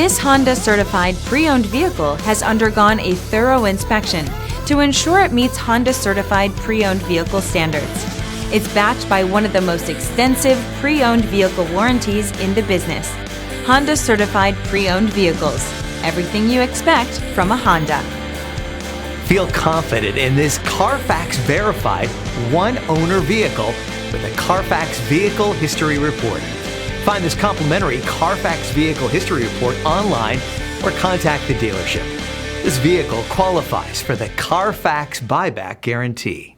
This Honda certified pre-owned vehicle has undergone a thorough inspection to ensure it meets Honda certified pre-owned vehicle standards. It's backed by one of the most extensive pre-owned vehicle warranties in the business. Honda certified pre-owned vehicles. Everything you expect from a Honda. Feel confident in this CARFAX verified one-owner vehicle with a CARFAX Vehicle History Report. Find this complimentary CARFAX Vehicle History Report online or contact the dealership. This vehicle qualifies for the CARFAX buyback guarantee.